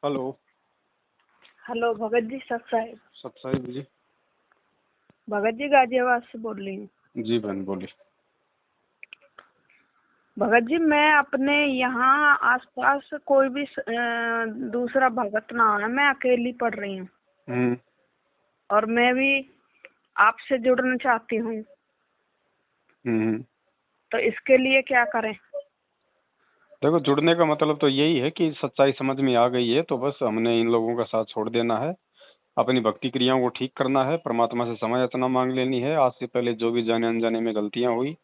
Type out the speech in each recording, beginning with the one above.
Hello. Hello Bhagat ji, सत साहिब। सत साहिब जी। भगत जी गाजियाबाद से बोल रही हूँ। जी बहन बोलिए। भगत जी, मैं अपने यहाँ आसपास कोई भी दूसरा भगत ना है, मैं अकेली पढ़ रही हूँ। और मैं भी आपसे जुड़ना चाहती हूँ। तो इसके लिए क्या करें? देखो, जुड़ने का मतलब तो यही है कि सच्चाई समझ में आ गई है तो बस हमने इन लोगों का साथ छोड़ देना है, अपनी भक्ति क्रियाओं को ठीक करना है, परमात्मा से समय याचना मांग लेनी है। आज से पहले जो भी जाने अनजाने में गलतियां हुई,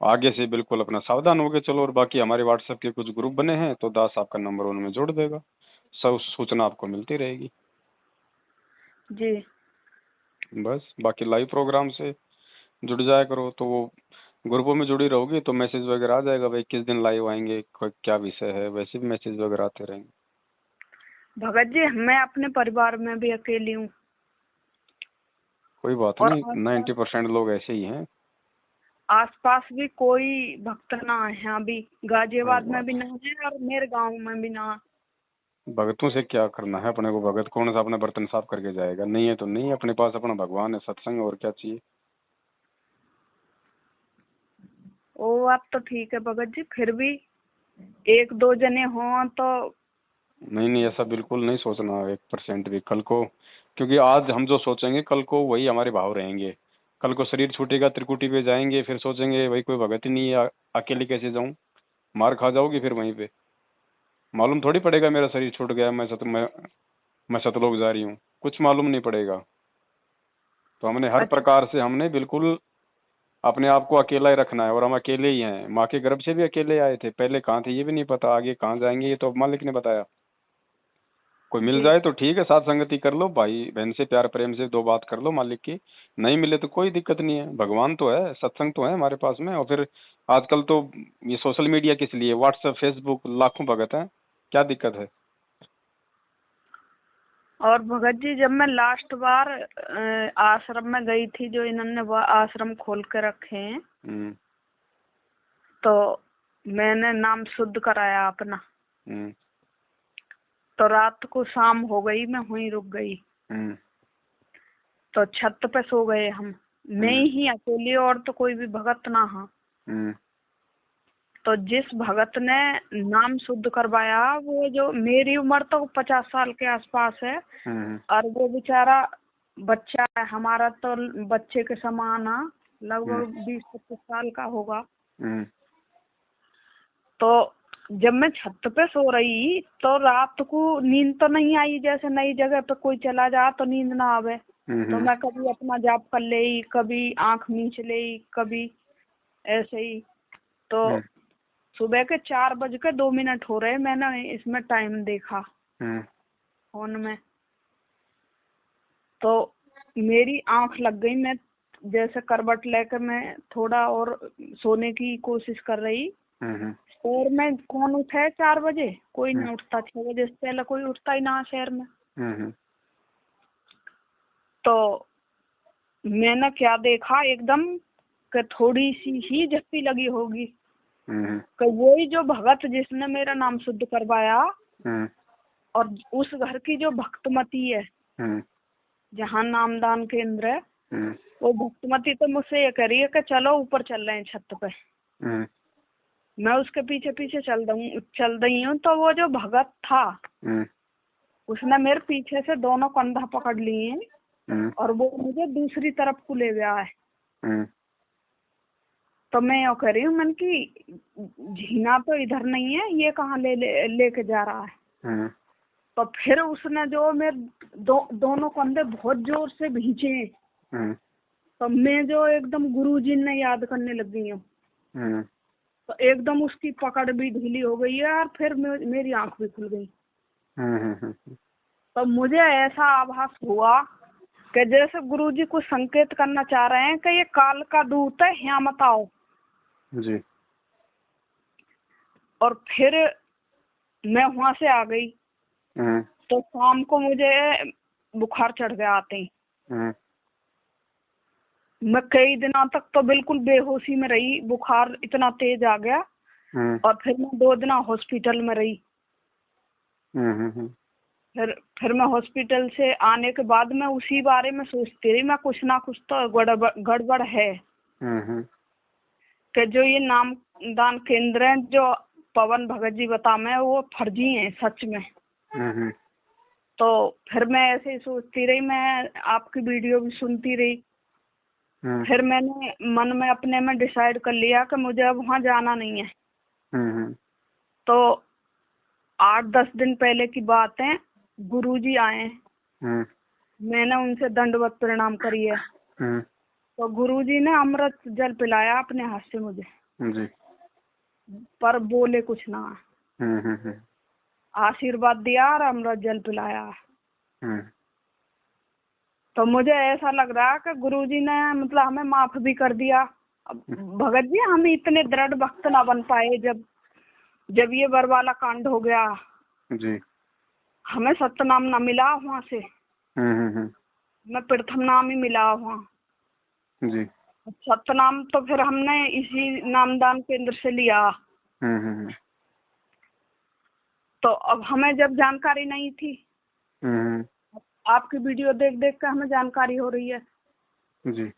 आगे से बिल्कुल अपना सावधान होके चलो। और बाकी हमारे व्हाट्सएप के कुछ ग्रुप बने हैं तो दास आपका नंबर उनमें जोड़ देगा, सब सूचना आपको मिलती रहेगी जी। बस बाकी लाइव प्रोग्राम से जुड़ जाया करो, तो वो ग्रुपों में जुड़ी रहोगी तो मैसेज वगैरह आ जाएगा, भाई किस दिन लाइव आएंगे, क्या विषय है, वैसे भी मैसेज वगैरह आते रहेंगे। भगत जी, मैं अपने परिवार में भी अकेली हूँ। कोई बात नहीं, 90% लोग ऐसे ही हैं। आसपास भी कोई भक्त ना है, यहाँ भी गाजियाबाद में भी ना है और मेरे गांव में भी ना। भगतों से क्या करना है अपने को? भगत कौन सा अपने बर्तन साफ करके जाएगा? नहीं है तो नहीं, अपने पास अपना भगवान है, सत्संग, और क्या चाहिए। वो बात तो ठीक है भगत जी, फिर भी एक दो जने हों तो। नहीं, ऐसा बिल्कुल नहीं सोचना 1% भी कल को, क्योंकि आज हम जो सोचेंगे कल को वही हमारे भाव रहेंगे। कल को शरीर छूटेगा, त्रिकुटी पे जाएंगे, फिर सोचेंगे भाई कोई भगत ही नहीं है, अकेले कैसे जाऊं, मार खा जाओगी फिर वहीं पे। मालूम थोड़ी पड़ेगा मेरा शरीर छूट गया, मैं सतलोक जा रही हूँ, कुछ मालूम नहीं पड़ेगा। तो हमने हर प्रकार से हमने बिल्कुल अपने आप को अकेला ही रखना है, और हम अकेले ही हैं। माँ के गर्भ से भी अकेले आए थे, पहले कहाँ थे ये भी नहीं पता, आगे कहाँ जाएंगे ये तो अब मालिक ने बताया। कोई मिल जाए तो ठीक है, साथ संगति कर लो, भाई बहन से प्यार प्रेम से 2 बात कर लो मालिक की, नहीं मिले तो कोई दिक्कत नहीं है, भगवान तो है, सत्संग तो है हमारे पास में। और फिर आजकल तो ये सोशल मीडिया किस लिए, व्हाट्सएप फेसबुक, लाखों भगत हैं, क्या दिक्कत है। और भगत जी, जब मैं लास्ट बार आश्रम में गई थी, जो इन्होंने वो आश्रम खोल के रखे हैं, तो मैंने नाम शुद्ध कराया अपना। तो रात को शाम हो गई, मैं वहीं रुक गई। तो छत पे सो गए हम, मैं ही अकेली, और तो कोई भी भगत ना हा। तो जिस भगत ने नाम शुद्ध करवाया, वो जो मेरी उम्र तो 50 साल के आसपास है, और वो बेचारा बच्चा है, हमारा तो बच्चे के समान है, लगभग 20-25 साल का होगा। तो जब मैं छत पे सो रही तो रात को नींद तो नहीं आई, जैसे नई जगह पे कोई चला जा तो नींद ना आवे। तो मैं कभी अपना जाप कर ले, कभी आंख मीच ले, कभी ऐसे ही। तो सुबह के 4:02 हो रहे, मैंने इसमें टाइम देखा फोन में, तो मेरी आंख लग गई। मैं जैसे करवट लेकर मैं थोड़ा और सोने की कोशिश कर रही, और मैं कौन उठे 4 बजे, कोई नहीं उठता, 6 बजे से पहले कोई उठता ही ना शहर में। तो मैंने क्या देखा, एकदम कि थोड़ी सी ही झप्पी लगी होगी, कि वही जो भगत जिसने मेरा नाम शुद्ध करवाया, और उस घर की जो भक्तमती है, जहाँ नामदान केंद्र है, वो भक्तमती तो मुझसे ये कह रही है कि चलो ऊपर चल रहे हैं छत पे। मैं उसके पीछे पीछे चल रही हूँ। तो वो जो भगत था, उसने मेरे पीछे से दोनों कंधा पकड़ लिए और वो मुझे दूसरी तरफ को ले गया है। तो मैं यो कह रही हूँ, मन की झीना तो इधर नहीं है, ये कहाँ लेके जा रहा है। तो फिर उसने जो मेरे दोनों कंधे बहुत जोर से भींचे, तो मैं जो एकदम गुरुजी ने याद करने लग गई हूँ। तो एकदम उसकी पकड़ भी ढीली हो गई है, और फिर मेरी आंख भी खुल गई। तो मुझे ऐसा आभास हुआ कि जैसे गुरुजी कुछ संकेत करना चाह रहे हैं कि ये काल का दूत है, यहाँ मत आओ जी। और फिर मैं वहां से आ गई। तो शाम को मुझे बुखार चढ़ गया आते ही। मैं कई दिनों तक तो बिल्कुल बेहोशी में रही, बुखार इतना तेज आ गया। और फिर मैं 2 दिन हॉस्पिटल में रही। फिर मैं हॉस्पिटल से आने के बाद मैं उसी बारे में सोचती रही, मैं कुछ ना कुछ तो गड़बड़ है कि जो ये नामदान केंद्र है जो पवन भगत जी बता मैं वो फर्जी है सच में। तो फिर मैं ऐसे ही सोचती रही, मैं आपकी वीडियो भी सुनती रही। फिर मैंने मन में अपने में डिसाइड कर लिया कि मुझे अब वहाँ जाना नहीं है। तो 8-10 दिन पहले की बात है, गुरुजी आए, मैंने उनसे दंडवत प्रणाम करी है। तो गुरुजी ने अमृत जल पिलाया अपने हाथ से मुझे जी। पर बोले कुछ ना, आशीर्वाद दिया और अमृत जल पिलाया। तो मुझे ऐसा लग रहा कि गुरुजी ने मतलब हमें माफ भी कर दिया। अब भगत जी हम इतने दृढ़ भक्त ना बन पाए जब ये बरवाला कांड हो गया जी, हमें सत्यनाम ना मिला वहाँ से। मैं प्रथम नाम ही मिला वहाँ जी। सत्यनाम तो फिर हमने इसी नामदान केंद्र से लिया। तो अब हमें जब जानकारी नहीं थी, आपकी वीडियो देख देख कर हमें जानकारी हो रही है जी।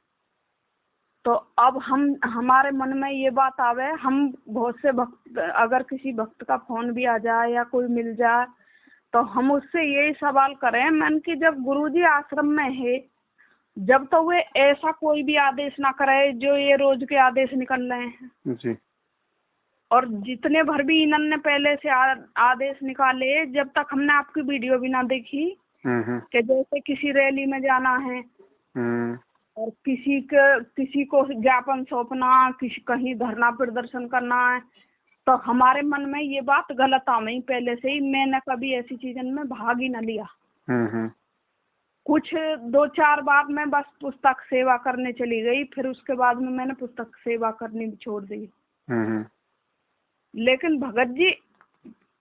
तो अब हमारे मन में ये बात आवे, हम बहुत से भक्त, अगर किसी भक्त का फोन भी आ जाए या कोई मिल जाए तो हम उससे यही सवाल करें मन कि जब गुरुजी आश्रम में है, जब तो वे ऐसा कोई भी आदेश ना करे जो ये रोज के आदेश निकल रहे हैं जी। और जितने भर भी इन्होंने पहले से आदेश निकाले, जब तक हमने आपकी वीडियो भी ना देखी कि जैसे किसी रैली में जाना है और किसी को ज्ञापन सौंपना, किसी कहीं धरना प्रदर्शन करना है, तो हमारे मन में ये बात गलत आ गई पहले से ही। मैंने कभी ऐसी चीजों में भाग ही न लिया। कुछ 2-4 बार मैं बस पुस्तक सेवा करने चली गई, फिर उसके बाद में मैंने पुस्तक सेवा करनी भी छोड़ दी। लेकिन भगत जी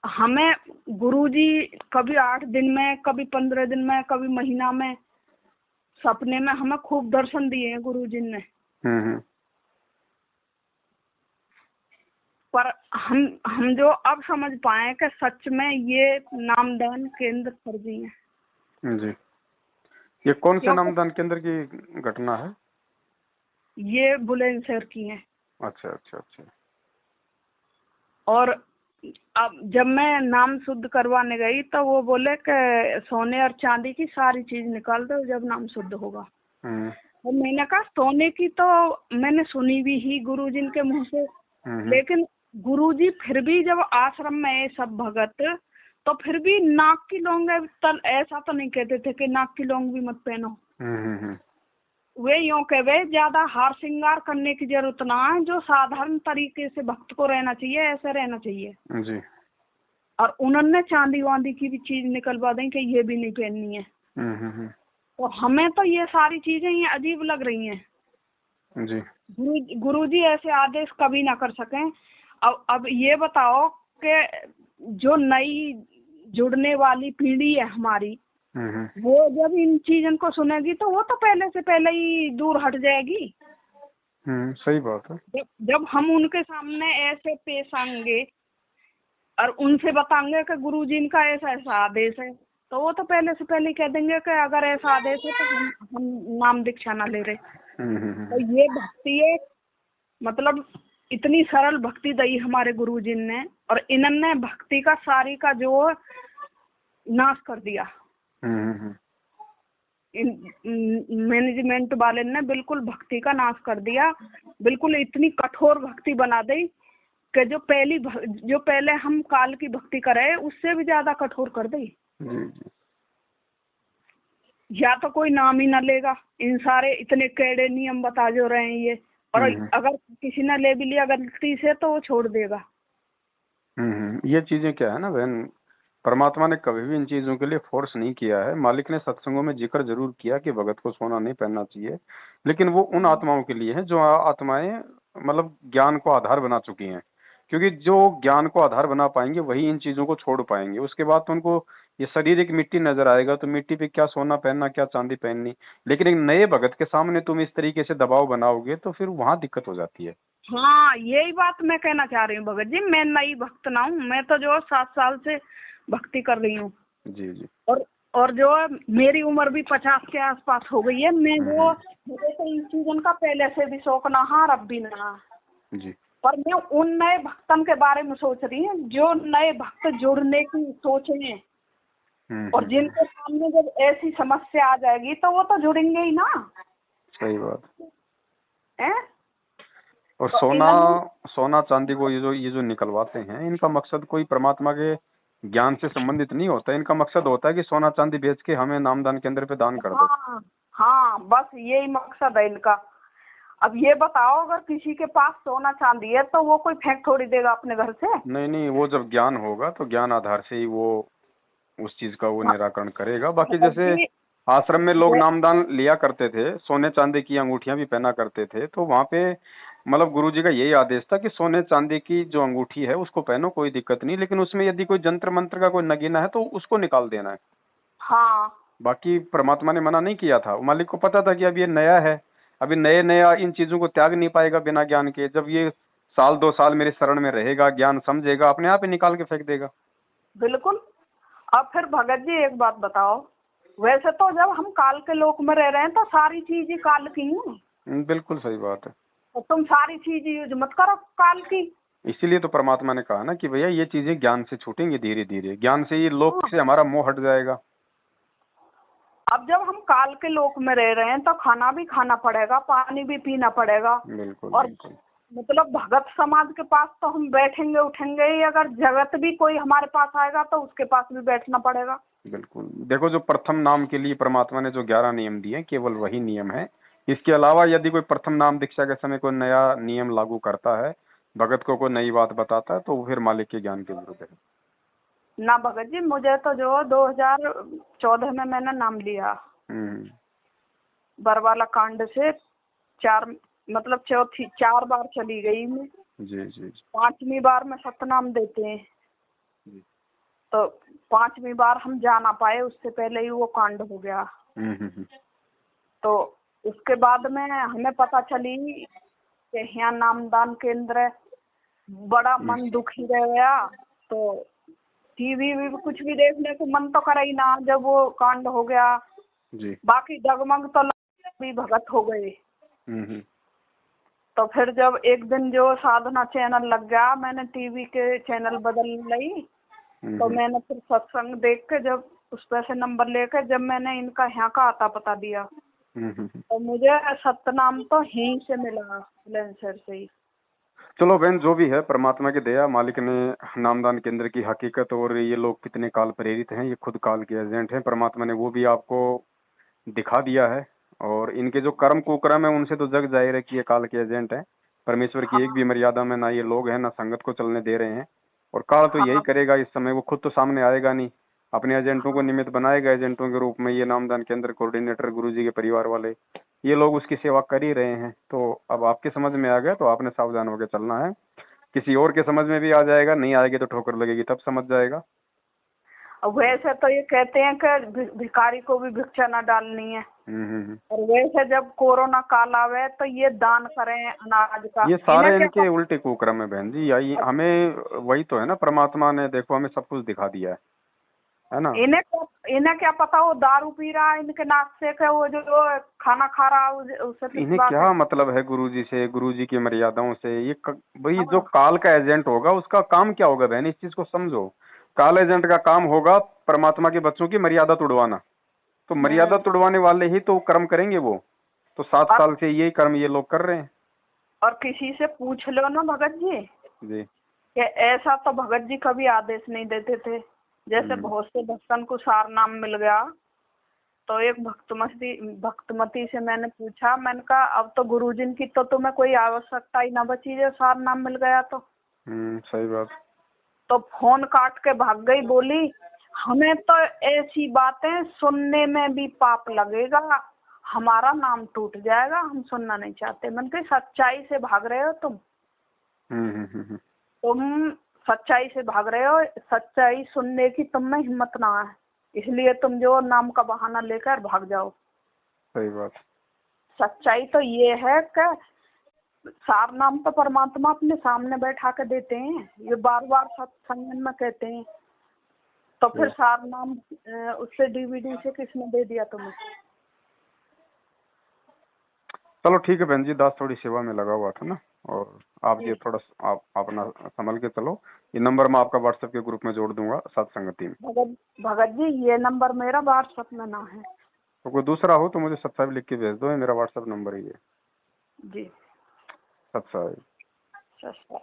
हमें गुरुजी कभी 8 दिन में, कभी 15 दिन में, कभी महीना में, सपने में हमें खूब दर्शन दिए हैं गुरुजी ने। पर हम जो अब समझ पाए कि सच में ये नामदान केंद्र फर्जी है जी। ये कौन से नामदान केंद्र की घटना है? ये बुलंदशहर की है। अच्छा अच्छा अच्छा। और अब जब मैं नाम शुद्ध करवाने गई तो वो बोले कि सोने और चांदी की सारी चीज निकाल दो जब नाम शुद्ध होगा। तो मैंने कहा सोने की तो मैंने सुनी भी ही गुरुजी के मुंह से, लेकिन गुरुजी फिर भी जब आश्रम में सब भगत, तो फिर भी नाक की लौंग ऐसा तो नहीं कहते थे कि नाक की लौंग भी मत पहनो। वे यूँ कहे ज्यादा हार श्रृंगार करने की जरूरत ना है, जो साधारण तरीके से भक्त को रहना चाहिए ऐसे रहना चाहिए जी। और उन्होंने चांदी वांदी की भी चीज निकलवा दें कि ये भी नहीं पहननी है। तो हमें तो ये सारी चीजें ये अजीब लग रही हैं जी। गुरुजी ऐसे आदेश कभी ना कर सकें। अब ये बताओ कि जो नई जुड़ने वाली पीढ़ी है हमारी, वो जब इन चीजों को सुनेगी तो वो तो पहले से पहले ही दूर हट जाएगी। सही बात है। जब हम उनके सामने ऐसे पेश आएंगे और उनसे बताएंगे कि गुरुजी का ऐसा ऐसा आदेश है, तो वो तो पहले से पहले कह देंगे कि अगर ऐसा आदेश है तो हम नाम दीक्षा ना ले रहे। तो ये भक्ति है, मतलब इतनी सरल भक्ति दी हमारे गुरुजी ने, और इन्होंने भक्ति का सारी का जो नाश कर दिया। मैनेजमेंट वाले ने बिल्कुल भक्ति का नाश कर दिया, बिल्कुल इतनी कठोर भक्ति बना दी कि जो पहले हम काल की भक्ति करे उससे भी ज्यादा कठोर कर दी। या तो कोई नाम ही ना लेगा, इन सारे इतने कड़े नियम बता जो रहे हैं ये, और अगर किसी ने ले भी लिया गलती से तो वो छोड़ देगा। ये चीजें क्या है ना बहन, परमात्मा ने कभी भी इन चीजों के लिए फोर्स नहीं किया है। मालिक ने सत्संगों में जिक्र जरूर किया कि भगत को सोना नहीं पहनना चाहिए, लेकिन वो उन आत्माओं के लिए है जो आत्माएं मतलब ज्ञान को आधार बना चुकी हैं, क्योंकि जो ज्ञान को आधार बना पाएंगे वही इन चीजों को छोड़ पाएंगे। उसके बाद तो उनको ये शरीर एक मिट्टी नजर आएगा, तो मिट्टी पे क्या सोना पहनना क्या चांदी पहननी। लेकिन एक नए भगत के सामने तुम इस तरीके से दबाव बनाओगे तो फिर वहां दिक्कत हो जाती है। हाँ, यही बात मैं कहना चाह रही हूँ भगत जी। मैं नई भक्त ना हूँ, मैं तो जो 7 साल से भक्ति कर रही हूँ। जी जी और जो है मेरी उम्र भी 50 के आसपास हो गई है। मैं जो मुझे तो इन चीजों का पहले से भी शौक ना हा, अब भी ना। जी। पर मैं उन नए भक्तन के बारे में सोच रही हूँ जो नए भक्त जुड़ने की सोच है, और जिनके सामने जब ऐसी समस्या आ जाएगी तो वो तो जुड़ेंगे ही ना। सही बात है। और तो सोना चांदी को ये जो निकलवाते हैं, इनका मकसद कोई परमात्मा के ज्ञान से संबंधित नहीं होता। इनका मकसद होता है कि सोना चांदी बेच के हमें नामदान केंद्र पे दान कर दो। हाँ हाँ, बस यही मकसद है इनका। अब ये बताओ, अगर किसी के पास सोना चांदी है तो वो कोई फेंक थोड़ी देगा अपने घर से। नहीं नहीं, वो जब ज्ञान होगा तो ज्ञान आधार से ही वो उस चीज का वो निराकरण करेगा। बाकी जैसे आश्रम में लोग नामदान लिया करते थे, सोने चांदी की अंगूठियां भी पहना करते थे, तो वहां पे मतलब गुरुजी का यही आदेश था कि सोने चांदी की जो अंगूठी है उसको पहनो, कोई दिक्कत नहीं, लेकिन उसमें यदि कोई जंत्र मंत्र का कोई नगीना है तो उसको निकाल देना है। हाँ, बाकी परमात्मा ने मना नहीं किया था। मालिक को पता था कि अब ये नया है, अभी नए नया इन चीजों को त्याग नहीं पाएगा बिना ज्ञान के। जब ये 1-2 साल मेरे शरण में रहेगा, ज्ञान समझेगा, अपने आप ही निकाल के फेंक देगा। बिल्कुल। अब फिर भगत जी एक बात बताओ, वैसे तो जब हम काल के लोक में रह रहे हैं तो सारी चीज ही काल की हैं। बिल्कुल सही बात है। तो तुम सारी चीज यूज मत करो काल की। इसीलिए तो परमात्मा ने कहा ना कि भैया ये चीजें ज्ञान से छूटेंगी धीरे धीरे, ज्ञान से ये लोक से हमारा मोह हट जाएगा। अब जब हम काल के लोक में रह रहे हैं तो खाना भी खाना पड़ेगा, पानी भी पीना पड़ेगा। बिल्कुल और बिल्कुल। मतलब भगत समाज के पास तो हम बैठेंगे उठेंगे ही, अगर जगत भी कोई हमारे पास आएगा तो उसके पास भी बैठना पड़ेगा। बिल्कुल। देखो, जो प्रथम नाम के लिए परमात्मा ने जो 11 नियम दिए, केवल वही नियम है। इसके अलावा यदि कोई प्रथम नाम दीक्षा के समय कोई नया नियम लागू करता है, भगत को कोई नई बात बताता है, तो वो फिर मालिक के ज्ञान के विरुद्ध है। ना भगत जी, मुझे तो जो 2014 में मैंने नाम लिया, बरवाला कांड से 4 बार चली गई मैं। जी जी जी। 5वीं बार में सतनाम देते हैं जी। तो 5वीं बार हम जा ना पाए, उससे पहले ही वो कांड हो गया। तो उसके बाद में हमें पता चली कि यहाँ नामदान केंद्र है। बड़ा मन दुखी रह गया। तो टीवी भी कुछ भी देखने को मन तो करे ही ना जब वो कांड हो गया। जी। बाकी जगमग तो भी भगत हो गए। तो फिर जब एक दिन जो साधना चैनल लग गया, मैंने टीवी के चैनल बदल ली। तो मैंने फिर सत्संग देख के जब उस पर से नंबर लेकर जब मैंने इनका यहाँ का आता पता दिया, तो मुझे सतनाम तो यहीं से मिला, बुलंदशहर से ही। चलो बहन, जो भी है परमात्मा की दया, मालिक ने नामदान केंद्र की हकीकत और ये लोग कितने काल प्रेरित हैं, ये खुद काल के एजेंट हैं, परमात्मा ने वो भी आपको दिखा दिया है। और इनके जो कर्म कुकर्म है उनसे तो जग जाहिर है कि ये काल के एजेंट हैं। परमेश्वर की एक भी मर्यादा में ना ये लोग हैं, ना संगत को चलने दे रहे हैं। और काल तो यही करेगा इस समय, वो खुद तो सामने आएगा नहीं, अपने एजेंटों को निमित्त बनाएगा एजेंटों के रूप में। ये नामदान केंद्र कोऑर्डिनेटर गुरुजी के परिवार वाले, ये लोग उसकी सेवा कर ही रहे हैं। तो अब आपके समझ में आ गया तो आपने सावधान होकर चलना है। किसी और के समझ में भी आ जाएगा, नहीं आएगी तो ठोकर लगेगी, तब समझ जाएगा। वैसे तो ये कहते हैं कि भिखारी को भी भिक्षा न डालनी है। और वैसे जब कोरोना काल आवे तो ये दान करें अनाज का। ये सारे इनके उल्टे कुक्रम है बहन जी। यही हमें, वही तो है ना, परमात्मा ने देखो हमें सब कुछ दिखा दिया है ना। इन्हें क्या पता वो दारू पी रहा है इनके नाक से, कि वो जो खाना खा रहा है उससे इन्हें क्या मतलब है गुरुजी से, गुरुजी की मर्यादाओं से। ये भाई जो काल का एजेंट होगा उसका काम क्या होगा बहन, इस चीज को समझो। काल एजेंट का काम होगा परमात्मा के बच्चों की मर्यादा तोड़वाना। तो मर्यादा तोड़वाने वाले ही तो कर्म करेंगे वो। तो 7 साल से यही कर्म ये लोग कर रहे हैं। और किसी से पूछ लो ना भगत जी कि ऐसा तो भगत जी कभी आदेश नहीं देते थे। जैसे बहुत से भक्तन को सार नाम मिल गया, तो एक भक्तमती से मैंने पूछा, मैंने कहा अब तो गुरुजी की तो तुम्हें कोई आवश्यकता ही ना बची जो सार नाम मिल गया तो। सही बात। तो फोन काट के भाग गई, बोली हमें तो ऐसी बातें सुनने में भी पाप लगेगा, हमारा नाम टूट जाएगा, हम सुनना नहीं चाहते। मैंने कहा सच्चाई से भाग रहे हो तुम। तुम सच्चाई से भाग रहे हो, सच्चाई सुनने की तुम में हिम्मत ना है, इसलिए तुम जो नाम का बहाना लेकर भाग जाओ। सही बात। सच्चाई तो ये है कि सार नाम तो परमात्मा अपने सामने बैठा के देते हैं, ये बार बार सत्संग में कहते हैं। तो फिर सार नाम उससे डीवीडी से किसने दे दिया तुम्हें? चलो ठीक है बहन जी, दास थोड़ी सेवा में लगा हुआ था ना, और आप ये थोड़ा आप अपना संभल के चलो। ये नंबर मैं आपका व्हाट्सएप के ग्रुप में जोड़ दूंगा सत्संगति में। भगत जी ये नंबर मेरा व्हाट्सएप में ना है। तो कोई दूसरा हो तो मुझे 7 लिख के भेज दो, ये मेरा व्हाट्सएप नंबर ही है जी। 7। सस्ता।